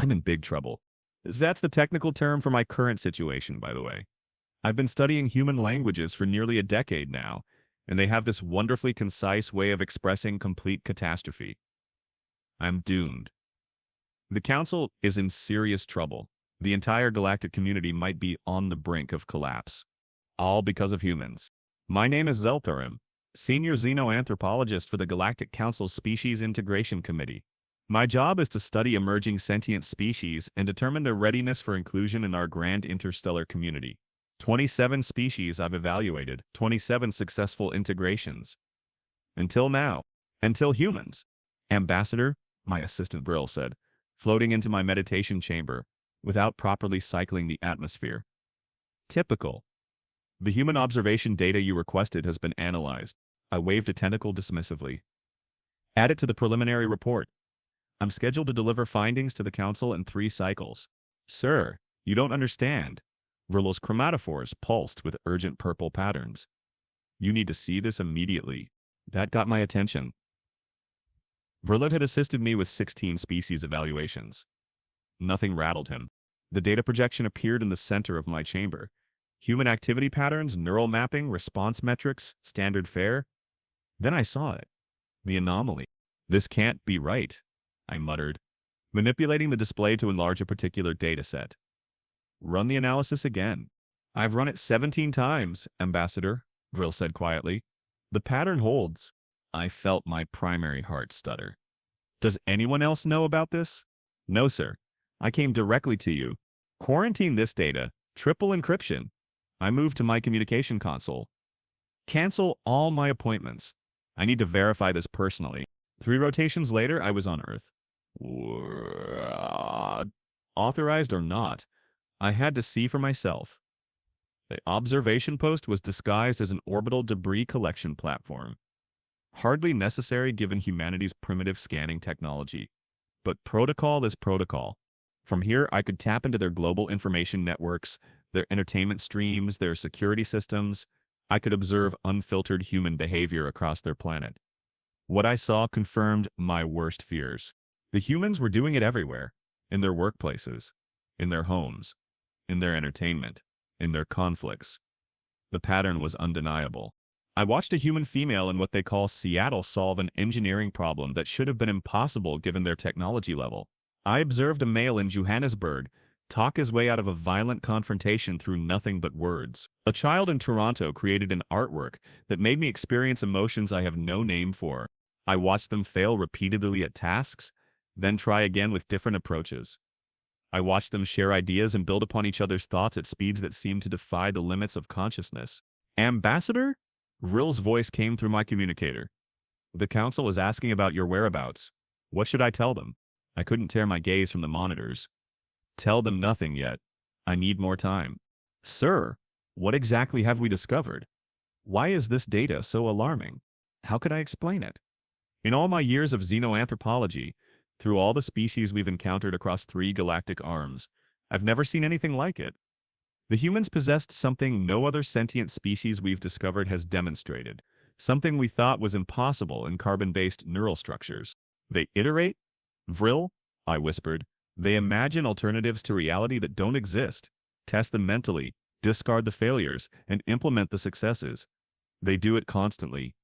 I'm in big trouble. That's the technical term for my current situation, by the way. I've been studying human languages for nearly a decade now, and they have this wonderfully concise way of expressing complete catastrophe. I'm doomed. The Council is in serious trouble. The entire galactic community might be on the brink of collapse. All because of humans. My name is Zeltharim, Senior Xenoanthropologist for the Galactic Council's Species Integration Committee. My job is to study emerging sentient species and determine their readiness for inclusion in our grand interstellar community. 27 species I've evaluated, 27 successful integrations. Until now. Until humans. Ambassador, my assistant Brill said, floating into my meditation chamber without properly cycling the atmosphere. Typical. The human observation data you requested has been analyzed. I waved a tentacle dismissively. Add it to the preliminary report. I'm scheduled to deliver findings to the Council in 3 cycles. Sir, you don't understand. Vrill's chromatophores pulsed with urgent purple patterns. You need to see this immediately. That got my attention. Vril had assisted me with 16 species evaluations. Nothing rattled him. The data projection appeared in the center of my chamber. Human activity patterns, neural mapping, response metrics, standard fare. Then I saw it. The anomaly. This can't be right, I muttered, manipulating the display to enlarge a particular dataset. Run the analysis again. I've run it 17 times, Ambassador, Vril said quietly. The pattern holds. I felt my primary heart stutter. Does anyone else know about this? No, sir. I came directly to you. Quarantine this data. Triple encryption. I moved to my communication console. Cancel all my appointments. I need to verify this personally. 3 rotations later, I was on Earth. Authorized or not, I had to see for myself. The observation post was disguised as an orbital debris collection platform. Hardly necessary given humanity's primitive scanning technology. But protocol is protocol. From here, I could tap into their global information networks, their entertainment streams, their security systems. I could observe unfiltered human behavior across their planet. What I saw confirmed my worst fears. The humans were doing it everywhere. In their workplaces, in their homes, in their entertainment, in their conflicts. The pattern was undeniable. I watched a human female in what they call Seattle solve an engineering problem that should have been impossible given their technology level. I observed a male in Johannesburg talk his way out of a violent confrontation through nothing but words. A child in Toronto created an artwork that made me experience emotions I have no name for. I watched them fail repeatedly at tasks, then try again with different approaches. I watched them share ideas and build upon each other's thoughts at speeds that seemed to defy the limits of consciousness. Ambassador? Vril's voice came through my communicator. The Council is asking about your whereabouts. What should I tell them? I couldn't tear my gaze from the monitors. Tell them nothing yet. I need more time. Sir, what exactly have we discovered? Why is this data so alarming? How could I explain it? In all my years of xenoanthropology, through all the species we've encountered across 3 galactic arms, I've never seen anything like it. The humans possessed something no other sentient species we've discovered has demonstrated, something we thought was impossible in carbon-based neural structures. They iterate? Vril, I whispered. They imagine alternatives to reality that don't exist, test them mentally, discard the failures, and implement the successes. They do it constantly,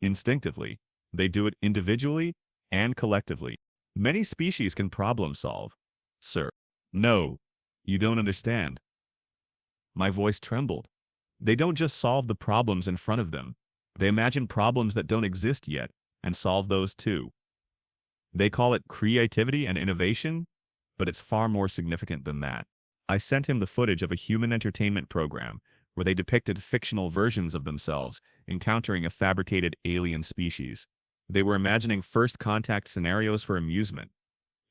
instinctively. They do it individually and collectively. Many species can problem solve. Sir, no, you don't understand. My voice trembled. They don't just solve the problems in front of them. They imagine problems that don't exist yet and solve those too. They call it creativity and innovation, but it's far more significant than that. I sent him the footage of a human entertainment program where they depicted fictional versions of themselves encountering a fabricated alien species. They were imagining first contact scenarios for amusement.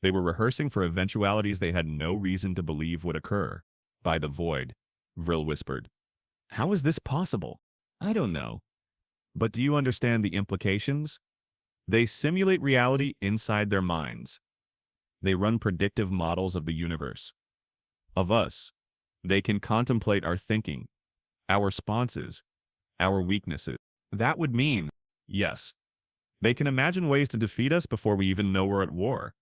They were rehearsing for eventualities they had no reason to believe would occur. By the void, Vril whispered. How is this possible? I don't know. But do you understand the implications? They simulate reality inside their minds. They run predictive models of the universe. Of us. They can contemplate our thinking, our responses, our weaknesses. That would mean, yes, they can imagine ways to defeat us before we even know we're at war.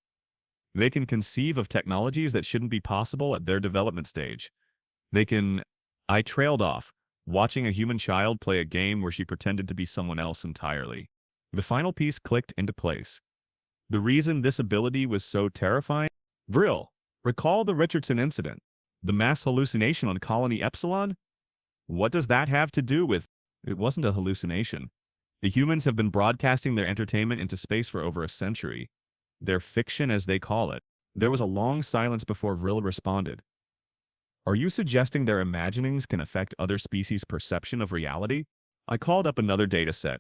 They can conceive of technologies that shouldn't be possible at their development stage. They can... I trailed off, watching a human child play a game where she pretended to be someone else entirely. The final piece clicked into place. The reason this ability was so terrifying? Vril, recall the Richardson incident. The mass hallucination on Colony Epsilon? What does that have to do with... It wasn't a hallucination. The humans have been broadcasting their entertainment into space for over a century. Their fiction, as they call it. There was a long silence before Vril responded. Are you suggesting their imaginings can affect other species' perception of reality? I called up another dataset,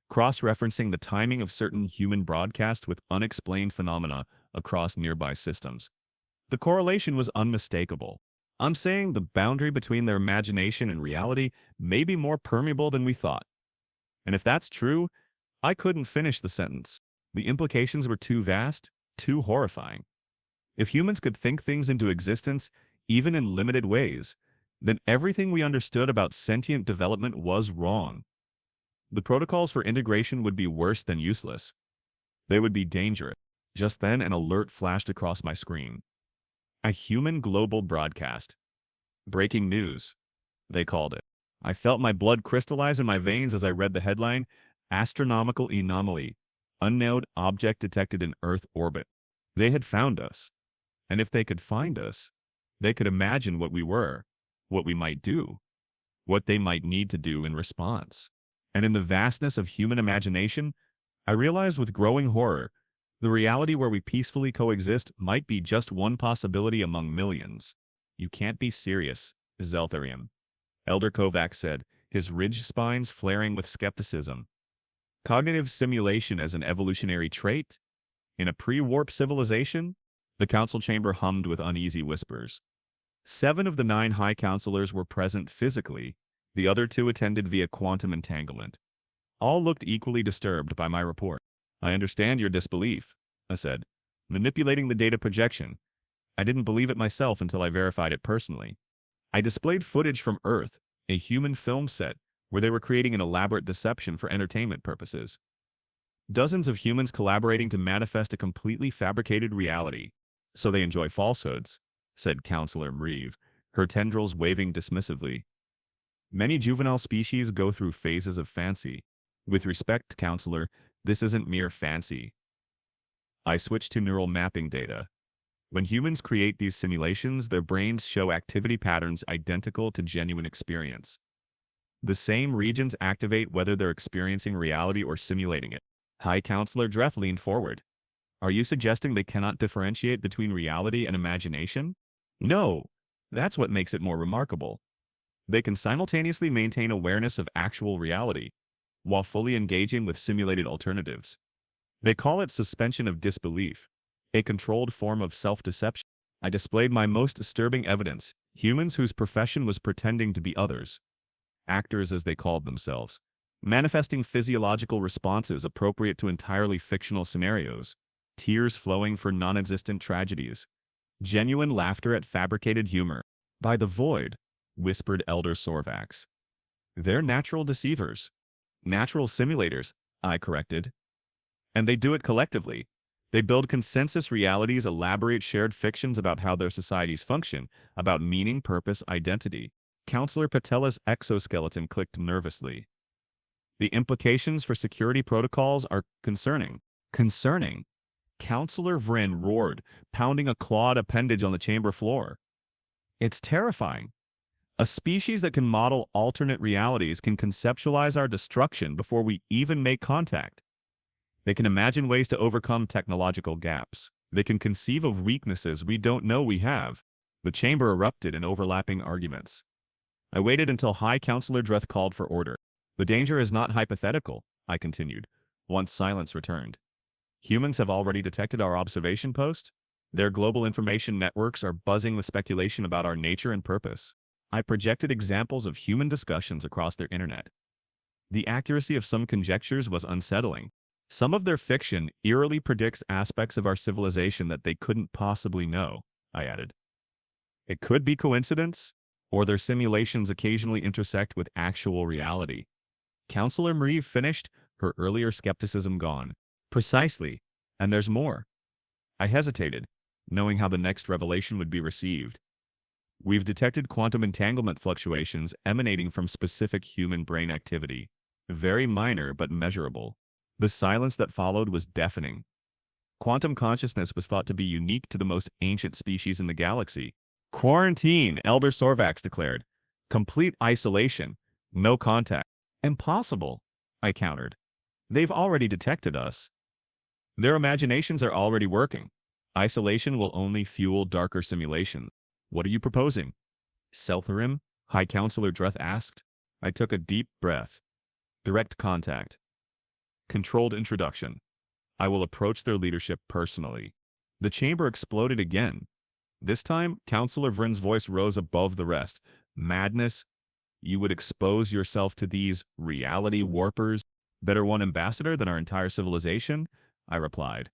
cross-referencing the timing of certain human broadcasts with unexplained phenomena across nearby systems. The correlation was unmistakable. I'm saying the boundary between their imagination and reality may be more permeable than we thought. And if that's true, I couldn't finish the sentence. The implications were too vast, too horrifying. If humans could think things into existence, even in limited ways, then everything we understood about sentient development was wrong. The protocols for integration would be worse than useless. They would be dangerous. Just then, an alert flashed across my screen. A human global broadcast. Breaking news, they called it. I felt my blood crystallize in my veins as I read the headline, Astronomical Anomaly. Unknown object detected in Earth orbit. They had found us. And if they could find us, they could imagine what we were, what we might do, what they might need to do in response. And in the vastness of human imagination, I realized with growing horror, the reality where we peacefully coexist might be just one possibility among millions. You can't be serious, Zeltharium. Elder Kovac said, his ridged spines flaring with skepticism. Cognitive simulation as an evolutionary trait? In a pre-warp civilization? The council chamber hummed with uneasy whispers. 7 of the 9 high counselors were present physically. The other 2 attended via quantum entanglement. All looked equally disturbed by my report. I understand your disbelief, I said, manipulating the data projection. I didn't believe it myself until I verified it personally. I displayed footage from Earth, a human film set, where they were creating an elaborate deception for entertainment purposes. Dozens of humans collaborating to manifest a completely fabricated reality. So they enjoy falsehoods, said Counselor Mreeve, her tendrils waving dismissively. Many juvenile species go through phases of fancy. With respect, Counselor, this isn't mere fancy. I switched to neural mapping data. When humans create these simulations, their brains show activity patterns identical to genuine experience. The same regions activate whether they're experiencing reality or simulating it. High Counselor Dreth leaned forward. Are you suggesting they cannot differentiate between reality and imagination? No, that's what makes it more remarkable. They can simultaneously maintain awareness of actual reality, while fully engaging with simulated alternatives. They call it suspension of disbelief, a controlled form of self-deception. I displayed my most disturbing evidence, humans whose profession was pretending to be others. Actors as they called themselves, manifesting physiological responses appropriate to entirely fictional scenarios, tears flowing for non-existent tragedies, genuine laughter at fabricated humor. By the void, whispered Elder Sorvax. They're natural deceivers. Natural simulators, I corrected. And they do it collectively. They build consensus realities, elaborate shared fictions about how their societies function, about meaning, purpose, identity. Counselor Patella's exoskeleton clicked nervously. The implications for security protocols are concerning. Concerning? Counselor Vryn roared, pounding a clawed appendage on the chamber floor. It's terrifying. A species that can model alternate realities can conceptualize our destruction before we even make contact. They can imagine ways to overcome technological gaps. They can conceive of weaknesses we don't know we have. The chamber erupted in overlapping arguments. I waited until High Counselor Dreth called for order. The danger is not hypothetical, I continued, once silence returned. Humans have already detected our observation post. Their global information networks are buzzing with speculation about our nature and purpose. I projected examples of human discussions across their internet. The accuracy of some conjectures was unsettling. Some of their fiction eerily predicts aspects of our civilization that they couldn't possibly know, I added. It could be coincidence, or their simulations occasionally intersect with actual reality. Counselor Marie finished, her earlier skepticism gone. Precisely, and there's more. I hesitated, knowing how the next revelation would be received. We've detected quantum entanglement fluctuations emanating from specific human brain activity. Very minor but measurable. The silence that followed was deafening. Quantum consciousness was thought to be unique to the most ancient species in the galaxy. Quarantine, Elder Sorvax declared. Complete isolation. No contact. Impossible, I countered. They've already detected us. Their imaginations are already working. Isolation will only fuel darker simulations. What are you proposing? Seltharim? High Counselor Dreth asked. I took a deep breath. Direct contact. Controlled introduction. I will approach their leadership personally. The chamber exploded again. This time, Counselor Vryn's voice rose above the rest. Madness? You would expose yourself to these reality warpers? Better one ambassador than our entire civilization? I replied.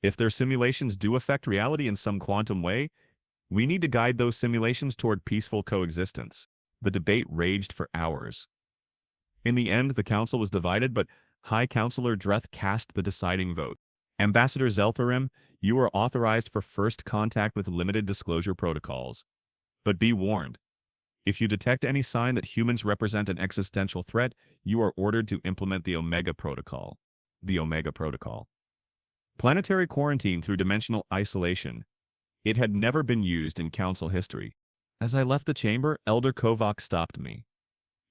If their simulations do affect reality in some quantum way, we need to guide those simulations toward peaceful coexistence. The debate raged for hours. In the end, the council was divided, but High Counselor Dreth cast the deciding vote. Ambassador Zeltharim, you are authorized for first contact with limited disclosure protocols. But be warned. If you detect any sign that humans represent an existential threat, you are ordered to implement the Omega Protocol. The Omega Protocol. Planetary quarantine through dimensional isolation. It had never been used in Council history. As I left the chamber, Elder Kovac stopped me.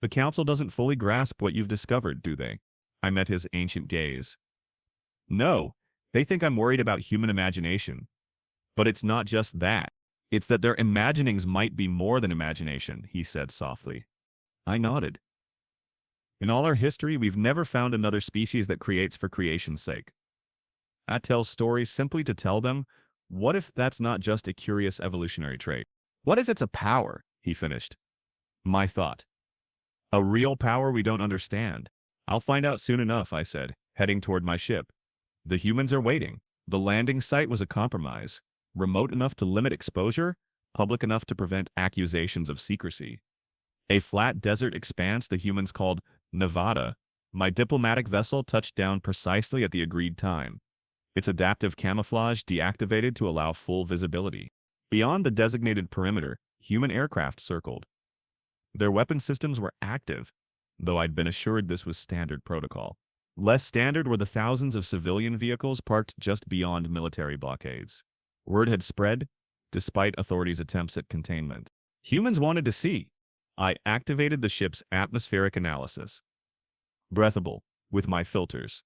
The Council doesn't fully grasp what you've discovered, do they? I met his ancient gaze. No, they think I'm worried about human imagination. But it's not just that. It's that their imaginings might be more than imagination, he said softly. I nodded. In all our history, we've never found another species that creates for creation's sake. I tell stories simply to tell them, what if that's not just a curious evolutionary trait? What if it's a power? He finished. My thought. A real power we don't understand. I'll find out soon enough, I said, heading toward my ship. The humans are waiting. The landing site was a compromise. Remote enough to limit exposure, public enough to prevent accusations of secrecy. A flat desert expanse the humans called Nevada. My diplomatic vessel touched down precisely at the agreed time. Its adaptive camouflage deactivated to allow full visibility. Beyond the designated perimeter, human aircraft circled. Their weapon systems were active, though I'd been assured this was standard protocol. Less standard were the thousands of civilian vehicles parked just beyond military blockades. Word had spread, despite authorities' attempts at containment. Humans wanted to see. I activated the ship's atmospheric analysis. Breathable, with my filters.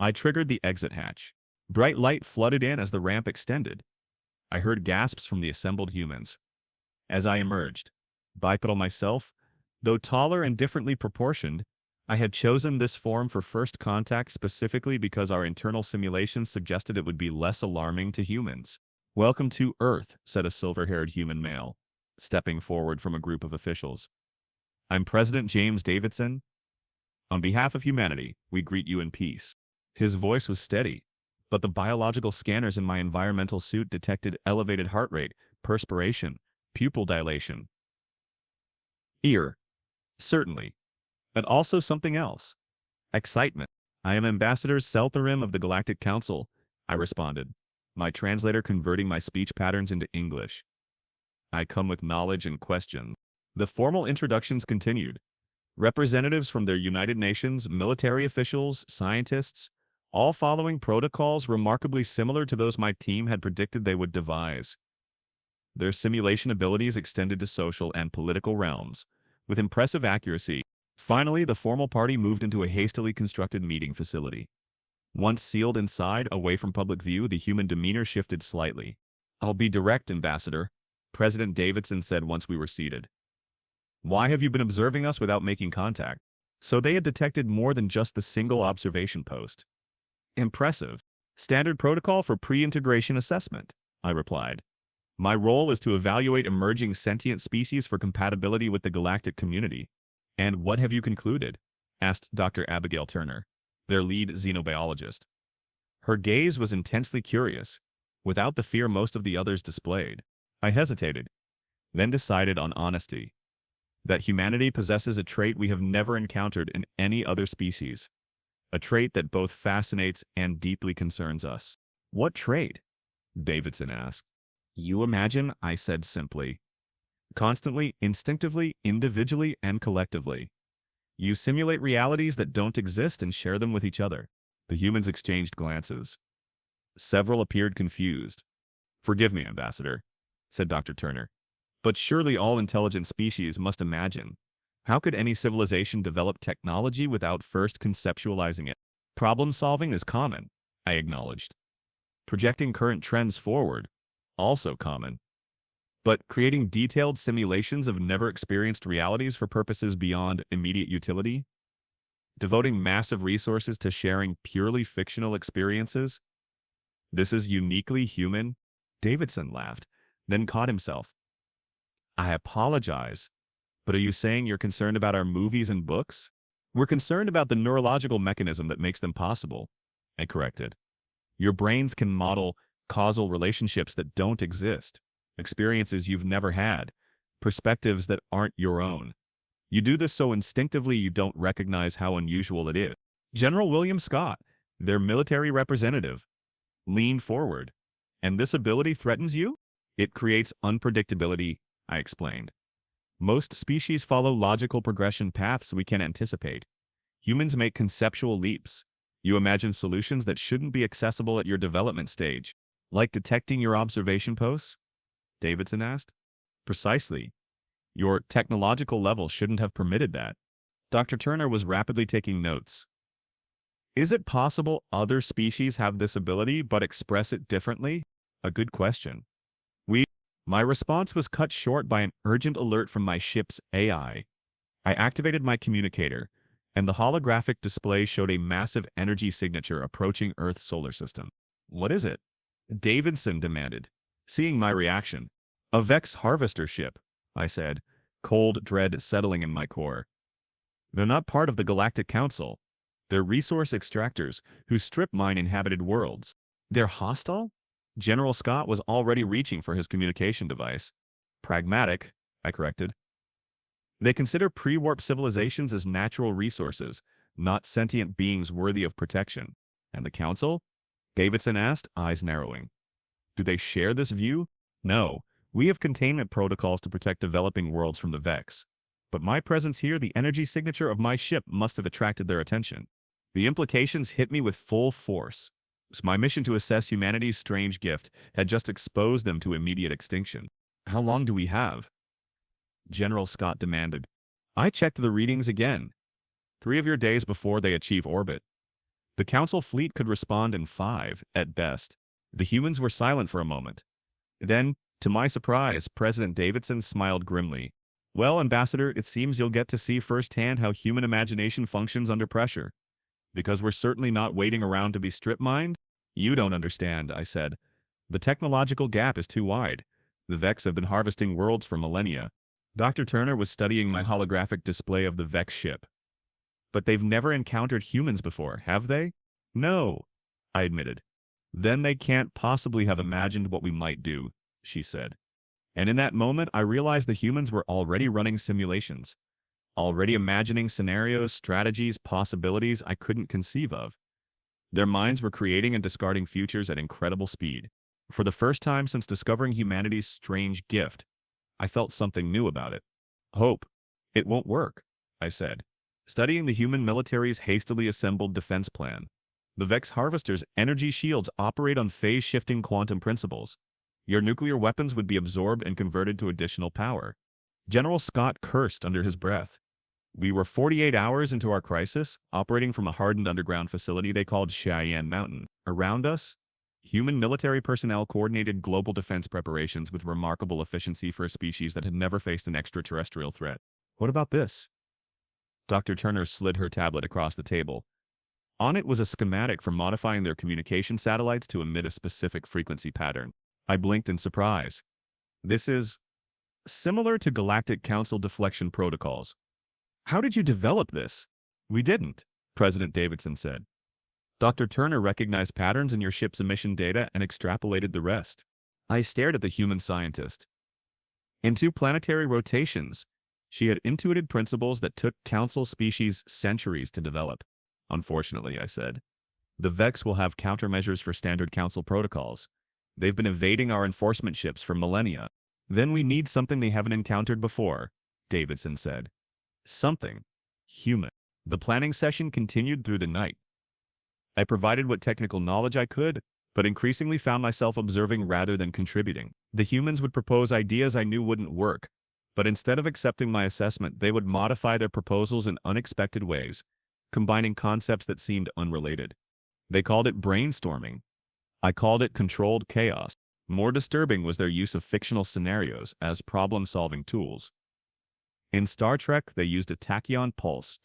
I triggered the exit hatch. Bright light flooded in as the ramp extended. I heard gasps from the assembled humans. As I emerged, bipedal myself, though taller and differently proportioned, I had chosen this form for first contact specifically because our internal simulations suggested it would be less alarming to humans. Welcome to Earth, said a silver-haired human male, stepping forward from a group of officials. I'm President James Davidson. On behalf of humanity, we greet you in peace. His voice was steady, but the biological scanners in my environmental suit detected elevated heart rate, perspiration, pupil dilation. Ear. Certainly. But also something else. Excitement. I am Ambassador Seltharim of the Galactic Council, I responded, my translator converting my speech patterns into English. I come with knowledge and questions. The formal introductions continued. Representatives from their United Nations, military officials, scientists, all following protocols remarkably similar to those my team had predicted they would devise. Their simulation abilities extended to social and political realms, with impressive accuracy. Finally, the formal party moved into a hastily constructed meeting facility. Once sealed inside, away from public view, the human demeanor shifted slightly. I'll be direct, Ambassador, President Davidson said once we were seated. Why have you been observing us without making contact? So they had detected more than just the single observation post. Impressive. Standard protocol for pre-integration assessment, I replied. My role is to evaluate emerging sentient species for compatibility with the galactic community. And what have you concluded? Asked Dr. Abigail Turner, their lead xenobiologist. Her gaze was intensely curious, without the fear most of the others displayed. I hesitated, then decided on honesty. That humanity possesses a trait we have never encountered in any other species. A trait that both fascinates and deeply concerns us. What trait? Davidson asked. You imagine, I said simply. Constantly, instinctively, individually, and collectively. You simulate realities that don't exist and share them with each other. The humans exchanged glances. Several appeared confused. Forgive me, Ambassador, said Dr. Turner. But surely all intelligent species must imagine. How could any civilization develop technology without first conceptualizing it? Problem solving is common, I acknowledged. Projecting current trends forward, also common. But creating detailed simulations of never-experienced realities for purposes beyond immediate utility? Devoting massive resources to sharing purely fictional experiences? This is uniquely human? Davidson laughed, then caught himself. I apologize, but are you saying you're concerned about our movies and books? We're concerned about the neurological mechanism that makes them possible, I corrected. Your brains can model causal relationships that don't exist, experiences you've never had, perspectives that aren't your own. You do this so instinctively you don't recognize how unusual it is. General William Scott, their military representative, leaned forward. And this ability threatens you? It creates unpredictability, I explained. Most species follow logical progression paths we can anticipate. Humans make conceptual leaps. You imagine solutions that shouldn't be accessible at your development stage. Like detecting your observation posts? Davidson asked. Precisely. Your technological level shouldn't have permitted that. Dr. Turner was rapidly taking notes. Is it possible other species have this ability but express it differently? A good question. My response was cut short by an urgent alert from my ship's AI. I activated my communicator, and the holographic display showed a massive energy signature approaching Earth's solar system. What is it? Davidson demanded, seeing my reaction. A Vex harvester ship, I said, cold dread settling in my core. They're not part of the Galactic Council. They're resource extractors who strip mine inhabited worlds. They're hostile? General Scott was already reaching for his communication device. Pragmatic, I corrected. They consider pre-warp civilizations as natural resources, not sentient beings worthy of protection. And the Council? Davidson asked, eyes narrowing. Do they share this view? No. We have containment protocols to protect developing worlds from the Vex. But my presence here, the energy signature of my ship, must have attracted their attention. The implications hit me with full force. My mission to assess humanity's strange gift had just exposed them to immediate extinction. How long do we have? General Scott demanded. I checked the readings again. 3 of your days before they achieve orbit. The Council fleet could respond in 5, at best. The humans were silent for a moment. Then, to my surprise, President Davidson smiled grimly. Well, Ambassador, it seems you'll get to see firsthand how human imagination functions under pressure. Because we're certainly not waiting around to be strip-mined? You don't understand, I said. The technological gap is too wide. The Vex have been harvesting worlds for millennia. Dr. Turner was studying my holographic display of the Vex ship. But they've never encountered humans before, have they? No, I admitted. Then they can't possibly have imagined what we might do, she said. And in that moment, I realized the humans were already running simulations. Already imagining scenarios, strategies, possibilities I couldn't conceive of. Their minds were creating and discarding futures at incredible speed. For the first time since discovering humanity's strange gift, I felt something new about it. Hope. It won't work, I said, studying the human military's hastily assembled defense plan. The Vex Harvester's energy shields operate on phase-shifting quantum principles. Your nuclear weapons would be absorbed and converted to additional power. General Scott cursed under his breath. We were 48 hours into our crisis, operating from a hardened underground facility they called Cheyenne Mountain. Around us, human military personnel coordinated global defense preparations with remarkable efficiency for a species that had never faced an extraterrestrial threat. What about this? Dr. Turner slid her tablet across the table. On it was a schematic for modifying their communication satellites to emit a specific frequency pattern. I blinked in surprise. This is similar to Galactic Council deflection protocols. How did you develop this? We didn't, President Davidson said. Dr. Turner recognized patterns in your ship's emission data and extrapolated the rest. I stared at the human scientist. In 2 planetary rotations, she had intuited principles that took Council species centuries to develop. Unfortunately, I said, the Vex will have countermeasures for standard Council protocols. They've been evading our enforcement ships for millennia. Then we need something they haven't encountered before, Davidson said. Something human. The planning session continued through the night. I provided what technical knowledge I could, but increasingly found myself observing rather than contributing. The humans would propose ideas I knew wouldn't work, but instead of accepting my assessment, they would modify their proposals in unexpected ways, combining concepts that seemed unrelated. They called it brainstorming. I called it controlled chaos. More disturbing was their use of fictional scenarios as problem-solving tools. In Star Trek, they used a tachyon pulse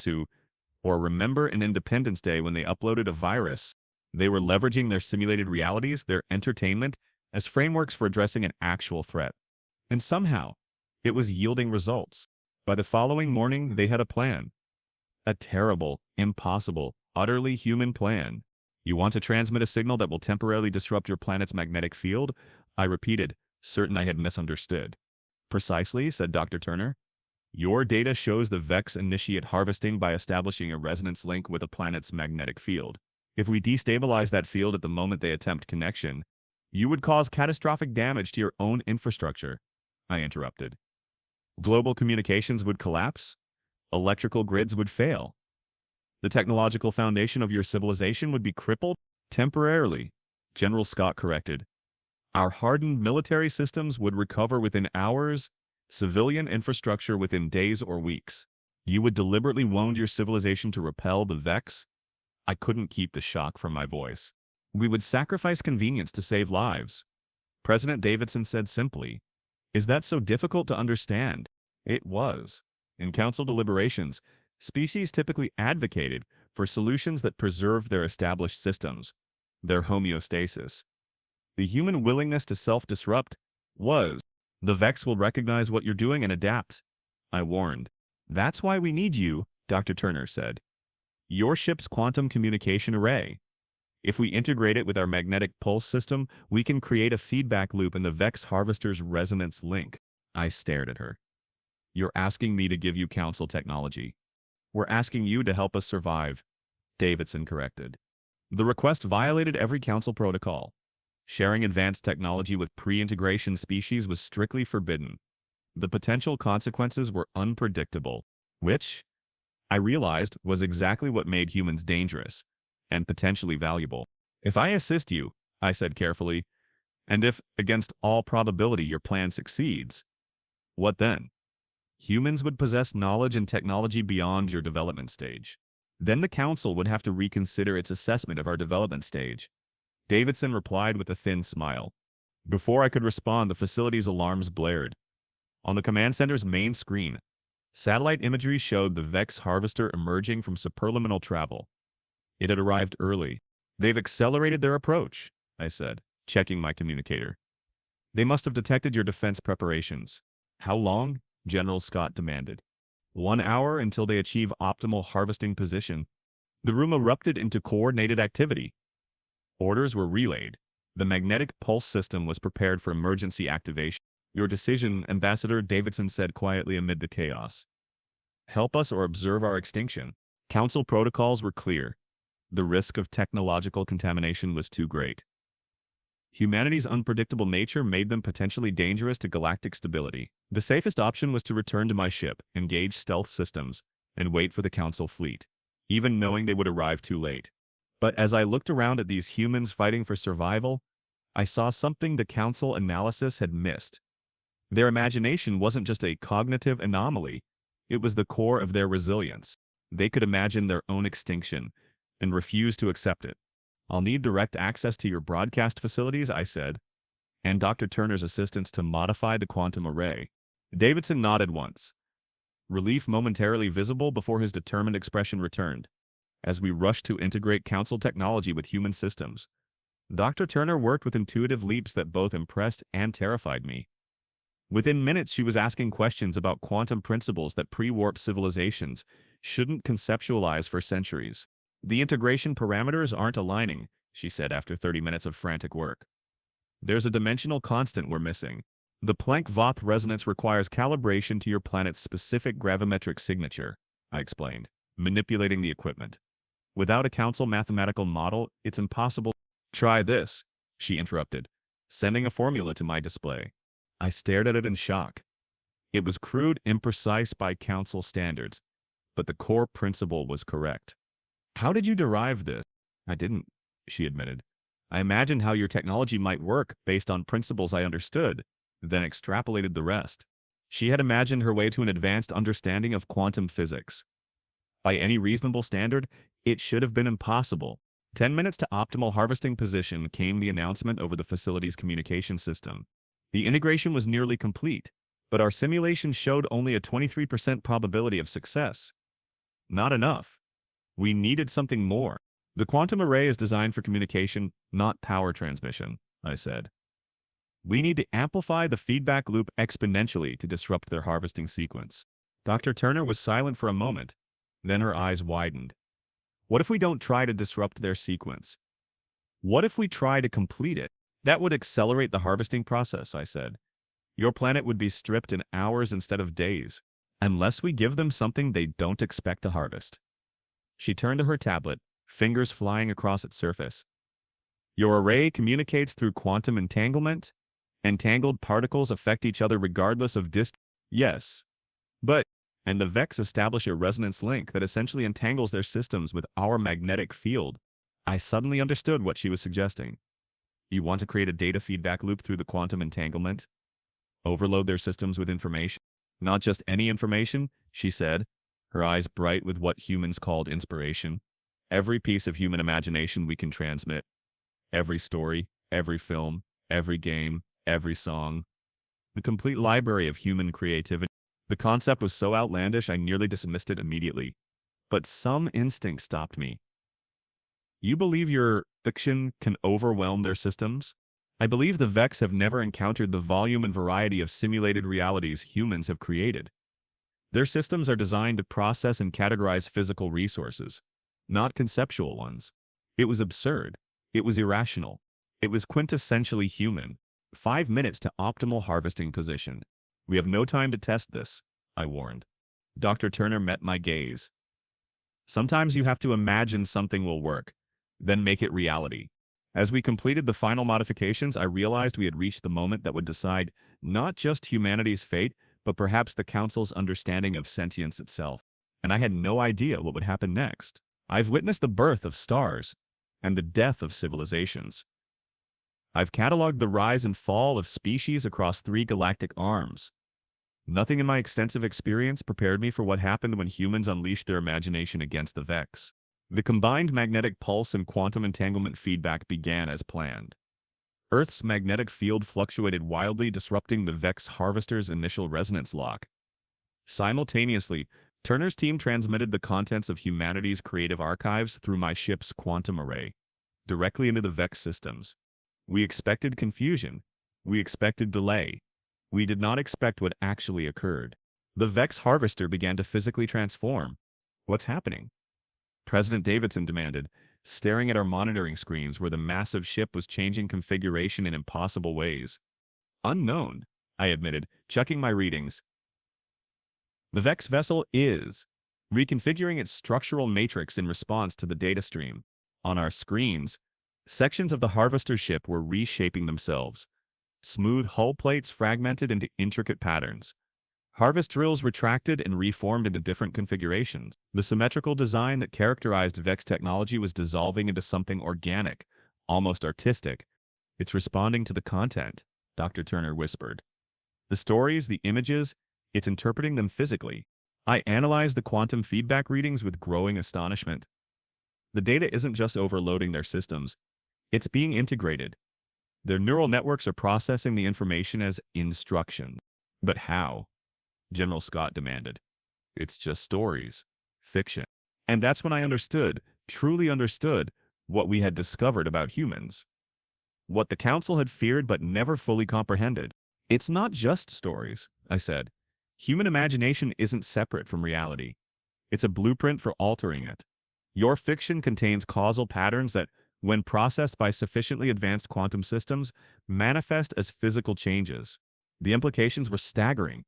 or remember an Independence Day when they uploaded a virus. They were leveraging their simulated realities, their entertainment, as frameworks for addressing an actual threat. And somehow, it was yielding results. By the following morning, they had a plan. A terrible, impossible, utterly human plan. You want to transmit a signal that will temporarily disrupt your planet's magnetic field? I repeated, certain I had misunderstood. Precisely, said Dr. Turner. Your data shows the Vex initiate harvesting by establishing a resonance link with a planet's magnetic field. If we destabilize that field at the moment they attempt connection, you would cause catastrophic damage to your own infrastructure, I interrupted. Global communications would collapse. Electrical grids would fail. The technological foundation of your civilization would be crippled temporarily, General Scott corrected. Our hardened military systems would recover within hours, civilian infrastructure within days or weeks. You would deliberately wound your civilization to repel the Vex? I couldn't keep the shock from my voice. We would sacrifice convenience to save lives. President Davidson said simply, Is that so difficult to understand? It was. In council deliberations, species typically advocated for solutions that preserved their established systems, their homeostasis. The human willingness to self-disrupt was, the Vex will recognize what you're doing and adapt, I warned. That's why we need you, Dr. Turner said. Your ship's quantum communication array. If we integrate it with our magnetic pulse system, we can create a feedback loop in the Vex harvester's resonance link. I stared at her. You're asking me to give you council technology. We're asking you to help us survive, Davidson corrected. The request violated every council protocol. Sharing advanced technology with pre-integration species was strictly forbidden. The potential consequences were unpredictable, which, I realized, was exactly what made humans dangerous and potentially valuable. If I assist you, I said carefully, and if, against all probability, your plan succeeds, what then? Humans would possess knowledge and technology beyond your development stage. Then the council would have to reconsider its assessment of our development stage. Davidson replied with a thin smile. Before I could respond, the facility's alarms blared. On the command center's main screen, satellite imagery showed the Vex harvester emerging from superluminal travel. It had arrived early. They've accelerated their approach, I said, checking my communicator. They must have detected your defense preparations. How long? General Scott demanded. 1 hour until they achieve optimal harvesting position. The room erupted into coordinated activity. Orders were relayed. The magnetic pulse system was prepared for emergency activation. Your decision, Ambassador, Davidson said quietly amid the chaos. Help us or observe our extinction. Council protocols were clear. The risk of technological contamination was too great. Humanity's unpredictable nature made them potentially dangerous to galactic stability. The safest option was to return to my ship, engage stealth systems, and wait for the Council fleet, even knowing they would arrive too late. But as I looked around at these humans fighting for survival, I saw something the Council analysis had missed. Their imagination wasn't just a cognitive anomaly, it was the core of their resilience. They could imagine their own extinction and refuse to accept it. I'll need direct access to your broadcast facilities, I said, and Dr. Turner's assistance to modify the quantum array. Davidson nodded once, relief momentarily visible before his determined expression returned. As we rushed to integrate Council technology with human systems, Dr. Turner worked with intuitive leaps that both impressed and terrified me. Within minutes, she was asking questions about quantum principles that pre-warp civilizations shouldn't conceptualize for centuries. The integration parameters aren't aligning, she said after 30 minutes of frantic work. There's a dimensional constant we're missing. The Planck-Voth resonance requires calibration to your planet's specific gravimetric signature, I explained, manipulating the equipment. Without a Council mathematical model, it's impossible. Try this, she interrupted, sending a formula to my display. I stared at it in shock. It was crude, imprecise by council standards, but the core principle was correct. How did you derive this? I didn't, she admitted. I imagined how your technology might work based on principles I understood, then extrapolated the rest. She had imagined her way to an advanced understanding of quantum physics. By any reasonable standard, it should have been impossible. 10 minutes to optimal harvesting position came the announcement over the facility's communication system. The integration was nearly complete, but our simulation showed only a 23% probability of success. Not enough. We needed something more. The quantum array is designed for communication, not power transmission, I said. We need to amplify the feedback loop exponentially to disrupt their harvesting sequence. Dr. Turner was silent for a moment, then her eyes widened. What if we don't try to disrupt their sequence? What if we try to complete it? That would accelerate the harvesting process, I said. Your planet would be stripped in hours instead of days, unless we give them something they don't expect to harvest. She turned to her tablet, fingers flying across its surface. Your array communicates through quantum entanglement? Entangled particles affect each other regardless of distance? Yes. But, and the VEX establish a resonance link that essentially entangles their systems with our magnetic field. I suddenly understood what she was suggesting. You want to create a data feedback loop through the quantum entanglement? Overload their systems with information. Not just any information, she said, her eyes bright with what humans called inspiration. Every piece of human imagination we can transmit. Every story, every film, every game, every song. The complete library of human creativity. The concept was so outlandish I nearly dismissed it immediately. But some instinct stopped me. You believe your fiction can overwhelm their systems? I believe the VEX have never encountered the volume and variety of simulated realities humans have created. Their systems are designed to process and categorize physical resources, not conceptual ones. It was absurd. It was irrational. It was quintessentially human. 5 minutes to optimal harvesting position. We have no time to test this, I warned. Dr. Turner met my gaze. Sometimes you have to imagine something will work, then make it reality. As we completed the final modifications, I realized we had reached the moment that would decide not just humanity's fate, but perhaps the Council's understanding of sentience itself. And I had no idea what would happen next. I've witnessed the birth of stars and the death of civilizations. I've cataloged the rise and fall of species across 3 galactic arms. Nothing in my extensive experience prepared me for what happened when humans unleashed their imagination against the VEX. The combined magnetic pulse and quantum entanglement feedback began as planned. Earth's magnetic field fluctuated wildly, disrupting the VEX harvester's initial resonance lock. Simultaneously, Turner's team transmitted the contents of humanity's creative archives through my ship's quantum array, directly into the VEX systems. We expected confusion. We expected delay. We did not expect what actually occurred. The VEX harvester began to physically transform. What's happening? President Davidson demanded, staring at our monitoring screens where the massive ship was changing configuration in impossible ways. Unknown, I admitted, checking my readings. The VEX vessel is reconfiguring its structural matrix in response to the data stream. On our screens, sections of the harvester ship were reshaping themselves. Smooth hull plates fragmented into intricate patterns. Harvest drills retracted and reformed into different configurations. The symmetrical design that characterized VEX technology was dissolving into something organic, almost artistic. It's responding to the content, Dr. Turner whispered. The stories, the images, it's interpreting them physically. I analyzed the quantum feedback readings with growing astonishment. The data isn't just overloading their systems. It's being integrated. Their neural networks are processing the information as instruction. But how? General Scott demanded. It's just stories. Fiction. And that's when I understood, truly understood, what we had discovered about humans. What the Council had feared but never fully comprehended. It's not just stories, I said. Human imagination isn't separate from reality. It's a blueprint for altering it. Your fiction contains causal patterns that, when processed by sufficiently advanced quantum systems, manifest as physical changes. The implications were staggering.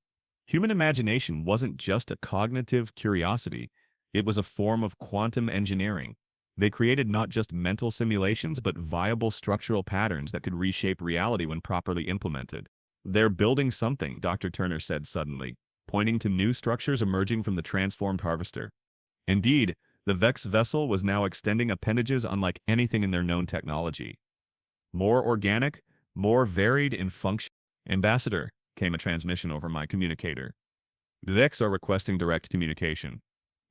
Human imagination wasn't just a cognitive curiosity. It was a form of quantum engineering. They created not just mental simulations but viable structural patterns that could reshape reality when properly implemented. "They're building something," Dr. Turner said suddenly, pointing to new structures emerging from the transformed harvester. Indeed, the Vex vessel was now extending appendages unlike anything in their known technology. More organic, more varied in function. "Ambassador," came a transmission over my communicator. "The Vex are requesting direct communication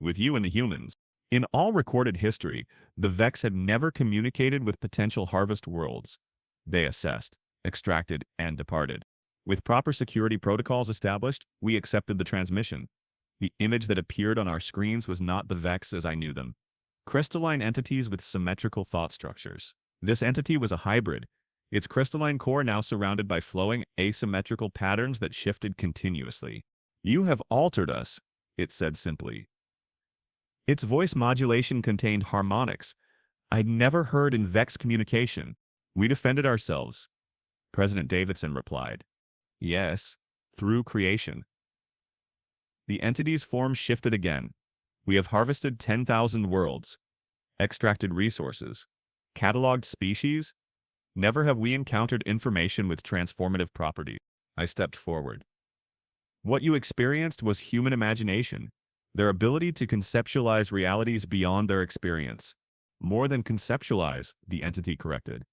with you and the humans." In all recorded history, the Vex had never communicated with potential harvest worlds. They assessed, extracted, and departed. With proper security protocols established, we accepted the transmission. The image that appeared on our screens was not the Vex as I knew them. Crystalline entities with symmetrical thought structures. This entity was a hybrid, its crystalline core now surrounded by flowing, asymmetrical patterns that shifted continuously. "You have altered us," it said simply. Its voice modulation contained harmonics I'd never heard in Vex communication. "We defended ourselves," President Davidson replied. "Yes, through creation." The entity's form shifted again. "We have harvested 10,000 worlds, extracted resources, cataloged species. Never have we encountered information with transformative properties." I stepped forward. "What you experienced was human imagination, their ability to conceptualize realities beyond their experience." "More than conceptualize," the entity corrected.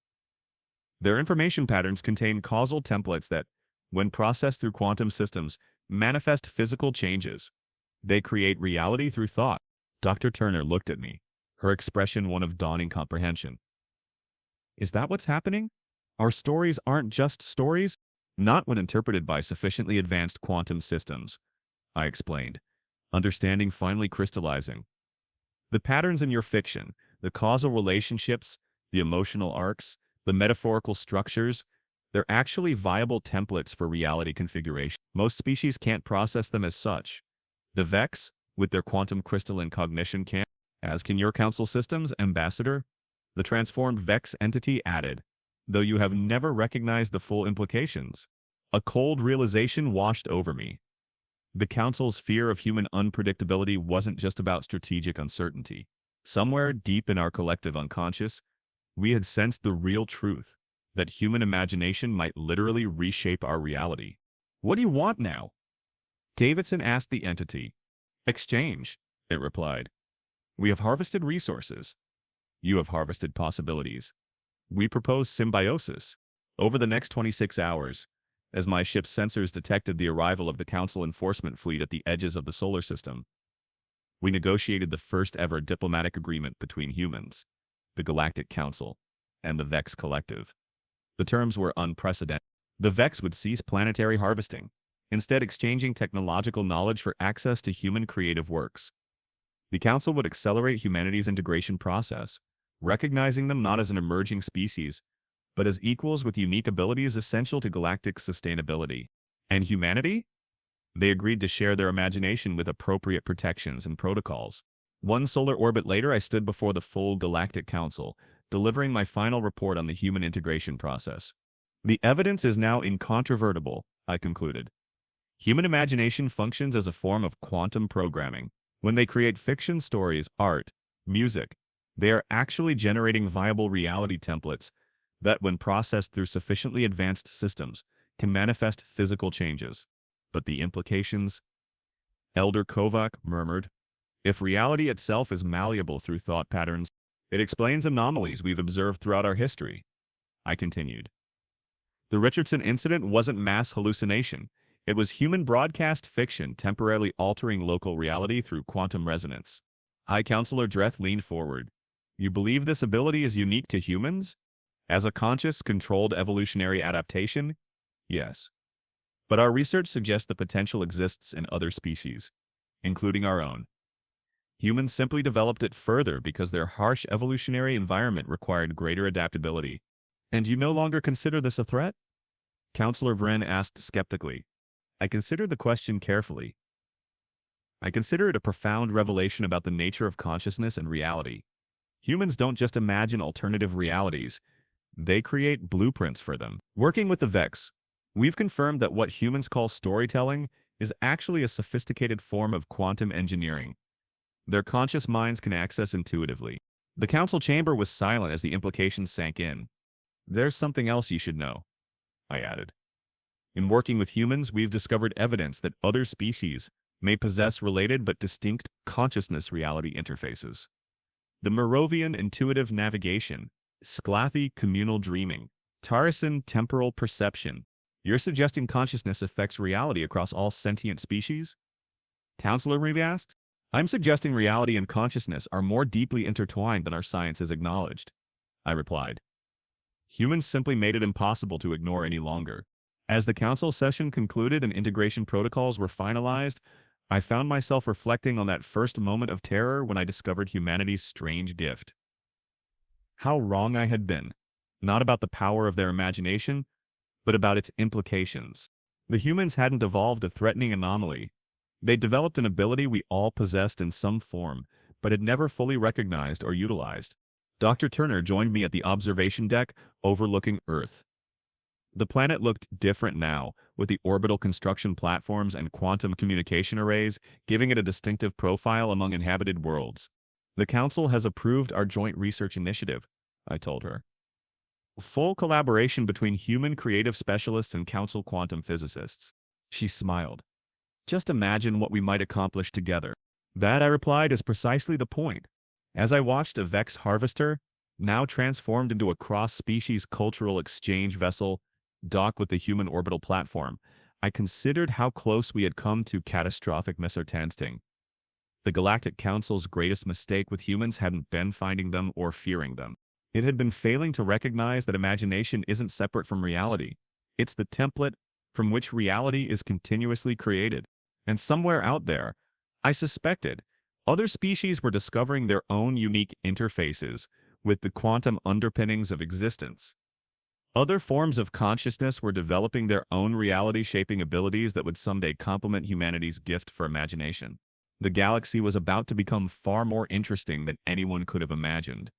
"Their information patterns contain causal templates that, when processed through quantum systems, manifest physical changes. They create reality through thought." Dr. Turner looked at me, her expression one of dawning comprehension. "Is that what's happening? Our stories aren't just stories?" "Not when interpreted by sufficiently advanced quantum systems," I explained, understanding finally crystallizing. "The patterns in your fiction, the causal relationships, the emotional arcs, the metaphorical structures, they're actually viable templates for reality configuration. Most species can't process them as such. The Vex, with their quantum crystalline cognition, can, as can your council systems, Ambassador," the transformed Vex entity added, "though you have never recognized the full implications." A cold realization washed over me. The Council's fear of human unpredictability wasn't just about strategic uncertainty. Somewhere deep in our collective unconscious, we had sensed the real truth, that human imagination might literally reshape our reality. "What do you want now?" Davidson asked the entity. "Exchange," it replied. "We have harvested resources. You have harvested possibilities. We propose symbiosis." Over the next 26 hours, as my ship's sensors detected the arrival of the Council enforcement fleet at the edges of the solar system, we negotiated the first-ever diplomatic agreement between humans, the Galactic Council, and the Vex Collective. The terms were unprecedented. The Vex would cease planetary harvesting, instead exchanging technological knowledge for access to human creative works. The Council would accelerate humanity's integration process, recognizing them not as an emerging species, but as equals with unique abilities essential to galactic sustainability. And humanity? They agreed to share their imagination with appropriate protections and protocols. One solar orbit later, I stood before the full Galactic Council, delivering my final report on the human integration process. "The evidence is now incontrovertible," I concluded. "Human imagination functions as a form of quantum programming. When they create fiction stories, art, music, they are actually generating viable reality templates that, when processed through sufficiently advanced systems, can manifest physical changes." "But the implications?" Elder Kovac murmured. "If reality itself is malleable through thought patterns, it explains anomalies we've observed throughout our history," I continued. "The Richardson incident wasn't mass hallucination. It was human broadcast fiction temporarily altering local reality through quantum resonance." High Counselor Dreth leaned forward. "You believe this ability is unique to humans? As a conscious, controlled evolutionary adaptation?" "Yes. But our research suggests the potential exists in other species, including our own. Humans simply developed it further because their harsh evolutionary environment required greater adaptability." "And you no longer consider this a threat?" Counselor Vren asked skeptically. I considered the question carefully. I consider it a profound revelation about the nature of consciousness and reality. Humans don't just imagine alternative realities, they create blueprints for them. Working with the Vex, we've confirmed that what humans call storytelling is actually a sophisticated form of quantum engineering. Their conscious minds can access intuitively. The council chamber was silent as the implications sank in. There's something else you should know, I added. In working with humans, we've discovered evidence that other species may possess related but distinct consciousness reality interfaces. The Merovian intuitive navigation, Sclathy communal dreaming, Tarasan temporal perception. You're suggesting consciousness affects reality across all sentient species? Counselor Reeve asked. I'm suggesting reality and consciousness are more deeply intertwined than our science has acknowledged, I replied. Humans simply made it impossible to ignore any longer. As the council session concluded and integration protocols were finalized, I found myself reflecting on that first moment of terror when I discovered humanity's strange gift. How wrong I had been, not about the power of their imagination, but about its implications. The humans hadn't evolved a threatening anomaly. They developed an ability we all possessed in some form, but had never fully recognized or utilized. Dr. Turner joined me at the observation deck overlooking Earth. The planet looked different now, with the orbital construction platforms and quantum communication arrays giving it a distinctive profile among inhabited worlds. The Council has approved our joint research initiative, I told her. Full collaboration between human creative specialists and Council quantum physicists. She smiled. Just imagine what we might accomplish together. That, I replied, is precisely the point. As I watched a Vex harvester, now transformed into a cross-species cultural exchange vessel, dock with the human orbital platform, I considered how close we had come to catastrophic misunderstanding. The Galactic Council's greatest mistake with humans hadn't been finding them or fearing them. It had been failing to recognize that imagination isn't separate from reality. It's the template from which reality is continuously created. And somewhere out there, I suspected, other species were discovering their own unique interfaces with the quantum underpinnings of existence. Other forms of consciousness were developing their own reality-shaping abilities that would someday complement humanity's gift for imagination. The galaxy was about to become far more interesting than anyone could have imagined.